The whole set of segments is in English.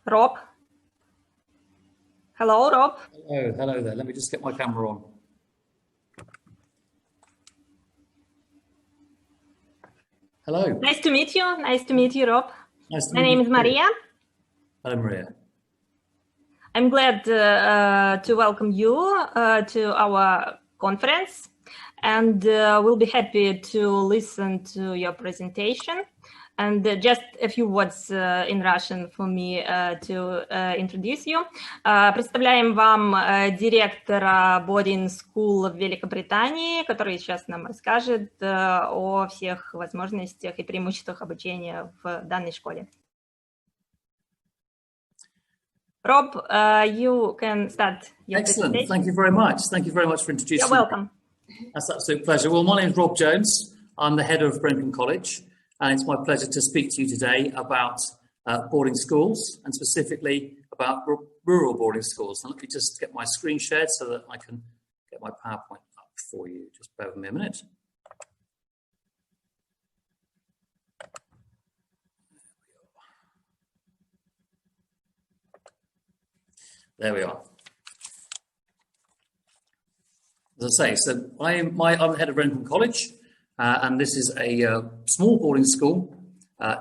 Rob. Hello, Rob. Hello there. Let me just get my camera on. Hello. Nice to meet you. Nice to meet you, Rob. Nice to My meet name you is Maria. Hello, Maria. I'm glad to welcome you to our conference, and we'll be happy to listen to your presentation. And just a few words in Russian for me to introduce you. Представляем вам директора boarding school в Великобритании, который сейчас нам расскажет о всех возможностях и преимуществах обучения в данной школе. Rob, you can start your Excellent. presentation. Thank you very much. Thank you very much for introducing You're welcome. me. That's an absolute pleasure. Well, my name is Rob Jones. I'm the head of Rendcomb College, and it's my pleasure to speak to you today about boarding schools, and specifically about rural boarding schools. And let me just get my screen shared so that I can get my PowerPoint up for you. Just bear with me a minute. There we are. As I say, so I'm the head of Rendcomb College, and this is a small boarding school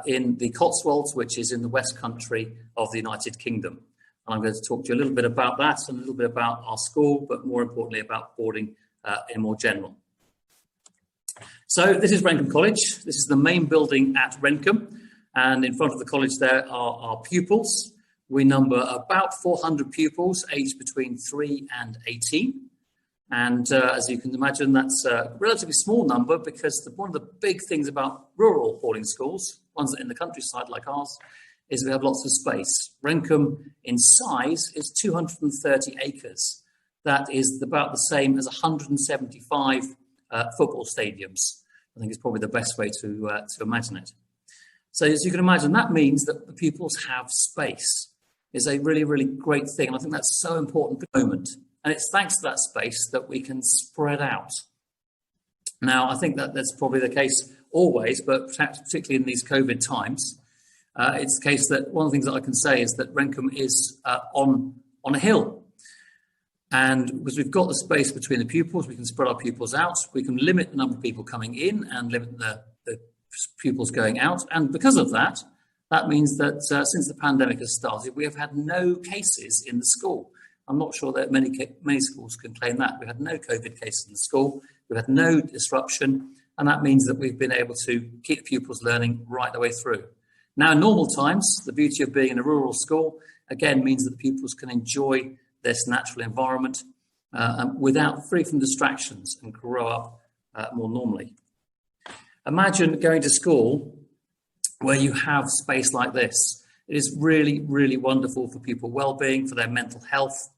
in the Cotswolds, which is in the West Country of the United Kingdom. And I'm going to talk to you a little bit about that and a little bit about our school, but more importantly about boarding in more general. So this is Rendcomb College. This is the main building at Rendcomb, and in front of the college there are our pupils. We number about 400 pupils aged between 3 and 18. And as you can imagine, that's a relatively small number because one of the big things about rural boarding schools, ones that are in the countryside like ours, is we have lots of space. Rendcomb in size is 230 acres. That is about the same as 175 football stadiums. I think it's probably the best way to imagine it. So as you can imagine, that means that the pupils have space. Is a really, really great thing. And I think that's so important at the moment. And it's thanks to that space that we can spread out. Now, I think that that's probably the case always, but perhaps particularly in these COVID times, it's the case that one of the things that I can say is that Rendcomb is on a hill. And because we've got the space between the pupils, we can spread our pupils out. We can limit the number of people coming in and limit the pupils going out. And because of that, that means that since the pandemic has started, we have had no cases in the school. I'm not sure that many schools can claim that. We've had no COVID cases in the school. We've had no disruption. And that means that we've been able to keep pupils learning right the way through. Now, in normal times, the beauty of being in a rural school, again, means that the pupils can enjoy this natural environment free from distractions and grow up more normally. Imagine going to school where you have space like this. It is really, really wonderful for people's well-being, for their mental health.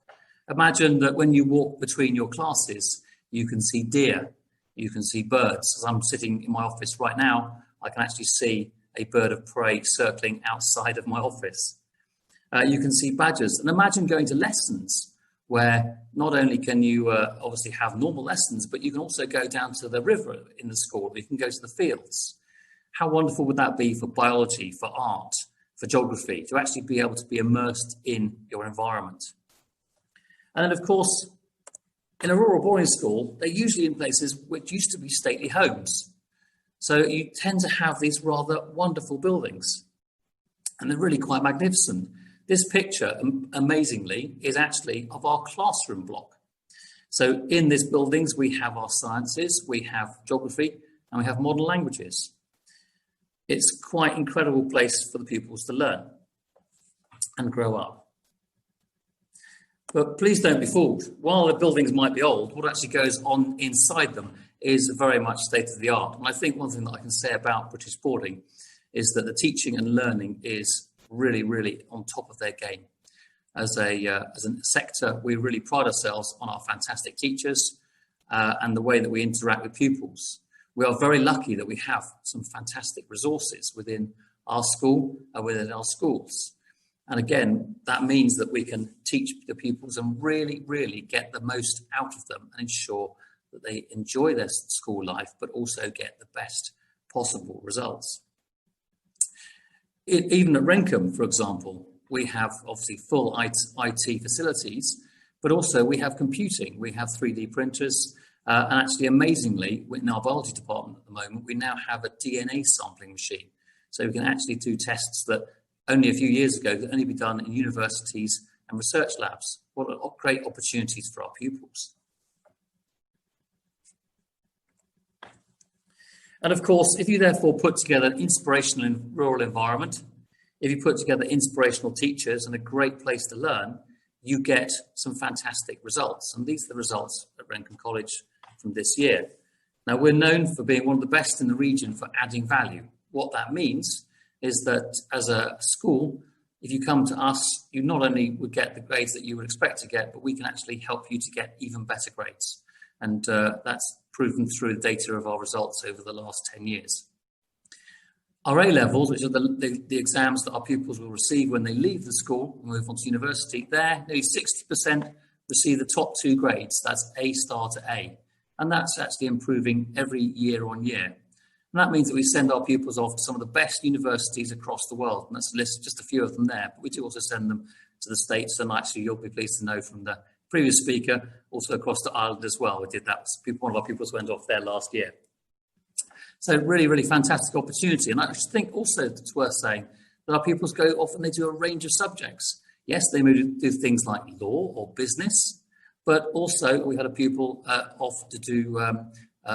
Imagine that when you walk between your classes, you can see deer, you can see birds. As I'm sitting in my office right now, I can actually see a bird of prey circling outside of my office. You can see badgers. And imagine going to lessons where not only can you obviously have normal lessons, but you can also go down to the river in the school, you can go to the fields. How wonderful would that be for biology, for art, for geography, to actually be able to be immersed in your environment? And then, of course, in a rural boarding school, they're usually in places which used to be stately homes. So you tend to have these rather wonderful buildings, and they're really quite magnificent. This picture, amazingly, is actually of our classroom block. So in these buildings, we have our sciences, we have geography, and we have modern languages. It's quite an incredible place for the pupils to learn and grow up. But please don't be fooled. While the buildings might be old, what actually goes on inside them is very much state of the art. And I think one thing that I can say about British boarding is that the teaching and learning is really, really on top of their game. As a sector, we really pride ourselves on our fantastic teachers and the way that we interact with pupils. We are very lucky that we have some fantastic resources within our school and within our schools. And again, that means that we can teach the pupils and really, really get the most out of them and ensure that they enjoy their school life, but also get the best possible results. Even at Rendcomb, for example, we have obviously full IT facilities, but also we have computing. We have 3D printers, and actually amazingly, in our biology department at the moment, we now have a DNA sampling machine. So we can actually do tests that only a few years ago could only be done in universities and research labs. What great opportunities for our pupils. And of course, if you therefore put together an inspirational and rural environment, if you put together inspirational teachers and a great place to learn, you get some fantastic results. And these are the results at Rendcomb College from this year. Now, we're known for being one of the best in the region for adding value. What that means is that as a school, if you come to us, you not only would get the grades that you would expect to get, but we can actually help you to get even better grades. And that's proven through the data of our results over the last 10 years. Our A-levels, which are the exams that our pupils will receive when they leave the school and move on to university, there, nearly 60% receive the top 2 grades. That's A star to A. And that's actually improving every year on year. And that means that we send our pupils off to some of the best universities across the world. And that's a list, just a few of them there. But we do also send them to the States. And actually, you'll be pleased to know from the previous speaker, also across to Ireland as well. We did that. One of our pupils went off there last year. So really, really fantastic opportunity. And I think also it's worth saying that our pupils go off and they do a range of subjects. Yes, they may do things like law or business, but also we had a pupil off to do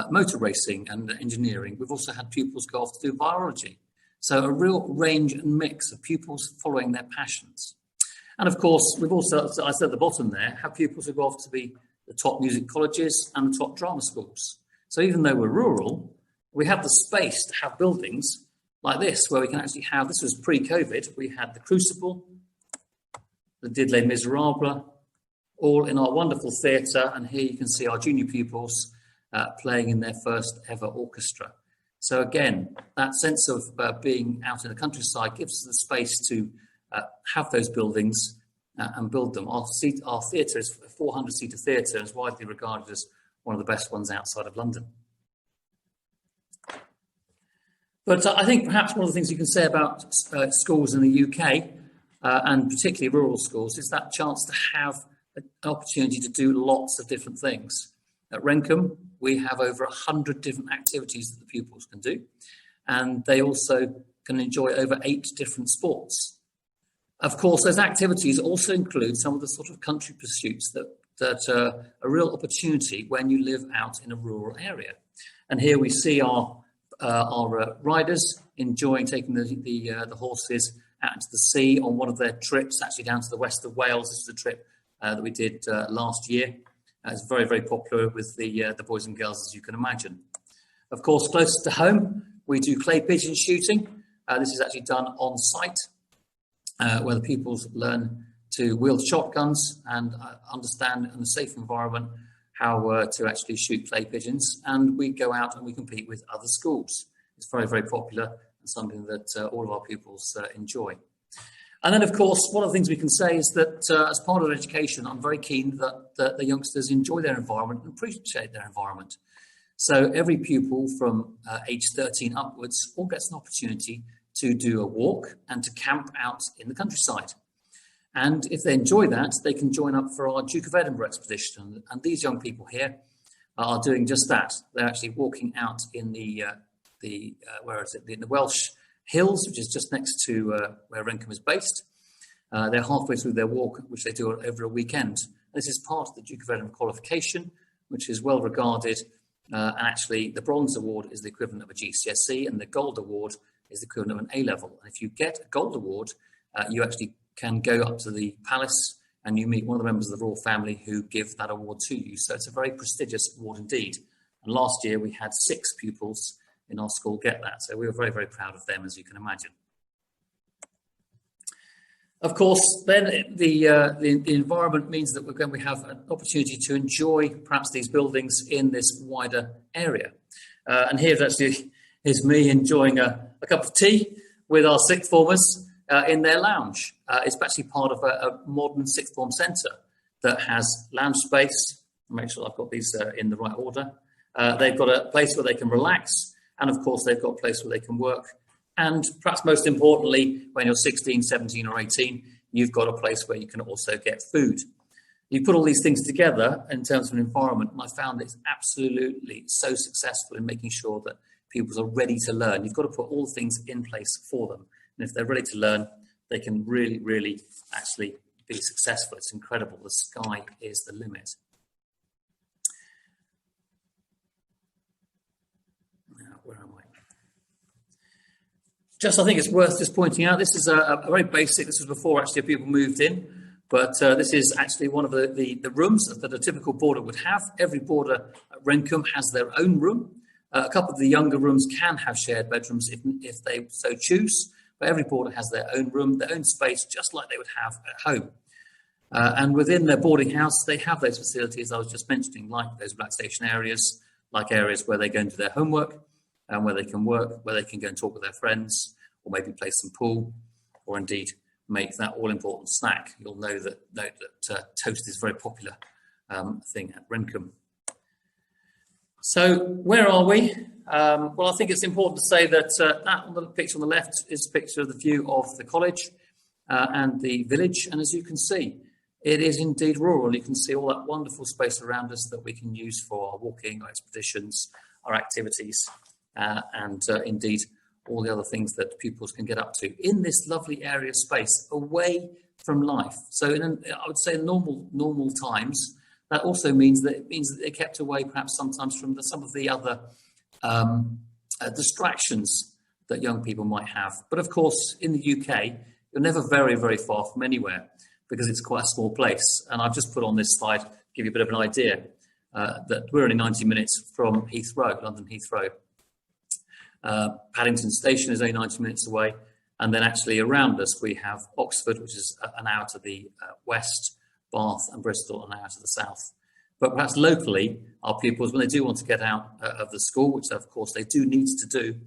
motor racing and engineering. We've also had pupils go off to do biology. So a real range and mix of pupils following their passions. And of course, we've also, as I said at the bottom there, have pupils who go off to be the top music colleges and the top drama schools. So even though we're rural, we have the space to have buildings like this, where we can actually have, this was pre-COVID, we had the Crucible, the Did Les Miserables, all in our wonderful theatre. And here you can see our junior pupils playing in their first ever orchestra. So again, that sense of being out in the countryside gives us the space to have those buildings and build them. Our theatre is a 400-seater theatre and is widely regarded as one of the best ones outside of London. But I think perhaps one of the things you can say about schools in the UK, and particularly rural schools, is that chance to have an opportunity to do lots of different things. At Rendcomb, we have over 100 different activities that the pupils can do, and they also can enjoy over 8 different sports. Of course, those activities also include some of the sort of country pursuits that are a real opportunity when you live out in a rural area. And here we see our riders enjoying taking the horses out into the sea on one of their trips, actually down to the west of Wales. This is a trip that we did last year. It's very, very popular with the boys and girls, as you can imagine. Of course, closer to home, we do clay pigeon shooting. This is actually done on site, where the pupils learn to wield shotguns and understand in a safe environment how to actually shoot clay pigeons. And we go out and we compete with other schools. It's very, very popular and something that all of our pupils enjoy. And then, of course, one of the things we can say is that as part of education, I'm very keen that the youngsters enjoy their environment and appreciate their environment. So every pupil from age 13 upwards all gets an opportunity to do a walk and to camp out in the countryside. And if they enjoy that, they can join up for our Duke of Edinburgh expedition. And these young people here are doing just that. They're actually walking out in the Welsh Hills, which is just next to where Rendcomb is based. They're halfway through their walk, which they do over a weekend. This is part of the Duke of Edinburgh qualification, which is well regarded. And actually, the Bronze Award is the equivalent of a GCSE, and the Gold Award is the equivalent of an A-level. And if you get a Gold Award, you actually can go up to the palace and you meet one of the members of the royal family who give that award to you. So it's a very prestigious award indeed. And last year we had 6 pupils in our school get that. So we were very, very proud of them, as you can imagine. Of course, then the environment means that we have an opportunity to enjoy perhaps these buildings in this wider area. And here actually is me enjoying a cup of tea with our sixth formers in their lounge. It's actually part of a modern sixth form centre that has lounge space. I'll make sure I've got these in the right order. They've got a place where they can relax. And of course, they've got a place where they can work. And perhaps most importantly, when you're 16, 17 or 18, you've got a place where you can also get food. You put all these things together in terms of an environment, and I found it's absolutely so successful in making sure that pupils are ready to learn. You've got to put all things in place for them. And if they're ready to learn, they can really, really actually be successful. It's incredible. The sky is the limit. Now, where am I? I think it's worth just pointing out, this is a very basic, this was before actually people moved in. But this is actually one of the rooms that a typical boarder would have. Every boarder at Rendcomb has their own room. A couple of the younger rooms can have shared bedrooms if they so choose. But every boarder has their own room, their own space, just like they would have at home. And within their boarding house, they have those facilities I was just mentioning, like those relaxation areas, like areas where they go and do their homework, and where they can work, where they can go and talk with their friends, or maybe play some pool, or indeed make that all-important snack. You'll know that toast is a very popular thing at Rendcomb. So where are we? Well, I think it's important to say that that on the picture on the left is a picture of the view of the college and the village. And as you can see, it is indeed rural. You can see all that wonderful space around us that we can use for our walking, our expeditions, our activities, and indeed all the other things that pupils can get up to in this lovely area of space away from life. So I would say in normal times, that also means that they're kept away perhaps sometimes from some of the other distractions that young people might have. But of course, in the UK, you're never very, very far from anywhere because it's quite a small place. And I've just put on this slide to give you a bit of an idea that we're only 90 minutes from Heathrow, London Heathrow. Paddington Station is only 90 minutes away. And then actually around us, we have Oxford, which is an hour to the west, Bath and Bristol an hour to the south. But perhaps locally, our pupils, when they do want to get out of the school, which of course they do need to do,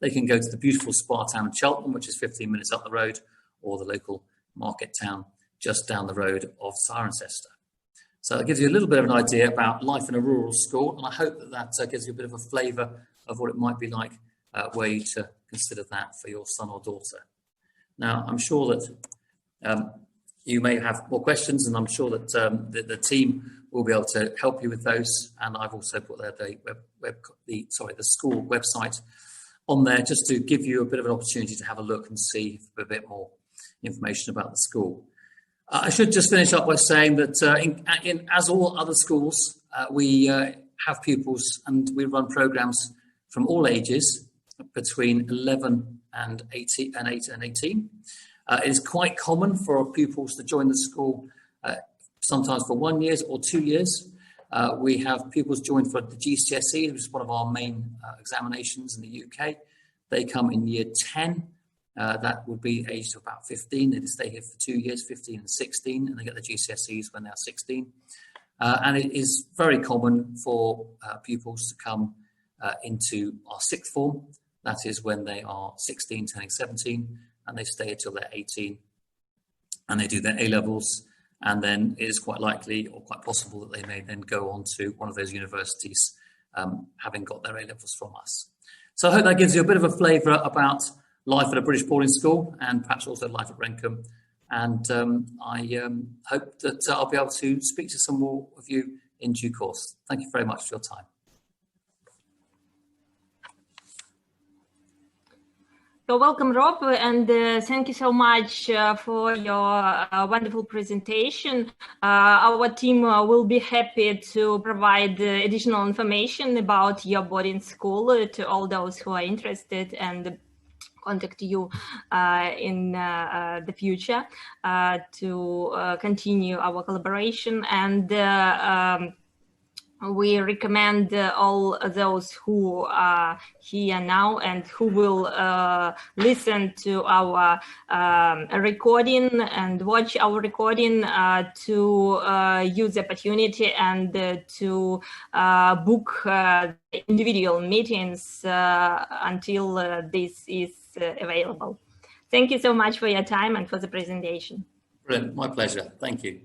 they can go to the beautiful spa town of Cheltenham, which is 15 minutes up the road, or the local market town just down the road of Cirencester. So it gives you a little bit of an idea about life in a rural school, and I hope that gives you a bit of a flavour of what it might be like were you to consider that for your son or daughter. Now, I'm sure that you may have more questions, and I'm sure that the team will be able to help you with those. And I've also put the school website on there just to give you a bit of an opportunity to have a look and see a bit more information about the school. I should just finish up by saying that as all other schools, we have pupils and we run programs from all ages between 11 and 18. It is quite common for pupils to join the school sometimes for 1 year or 2 years. We have pupils join for the GCSE, which is one of our main examinations in the UK. They come in year 10. That would be aged about 15. They stay here for 2 years, 15 and 16, and they get the GCSEs when they're 16. And it is very common for pupils to come into our sixth form. That is when they are 16, turning 17, and they stay until they're 18, and they do their A-levels, and then it is quite likely or quite possible that they may then go on to one of those universities, having got their A-levels from us. So I hope that gives you a bit of a flavour about life at a British boarding school, and perhaps also life at Rendcomb. And I hope that I'll be able to speak to some more of you in due course. Thank you very much for your time. You're welcome, Rob, and thank you so much for your wonderful presentation. Our team will be happy to provide additional information about your boarding school to all those who are interested and contact you in the future to continue our collaboration. And we recommend all those who are here now and who will listen to our recording and watch our recording to use the opportunity and to book individual meetings until this is available. Thank you so much for your time and for the presentation. Brilliant. My pleasure. Thank you.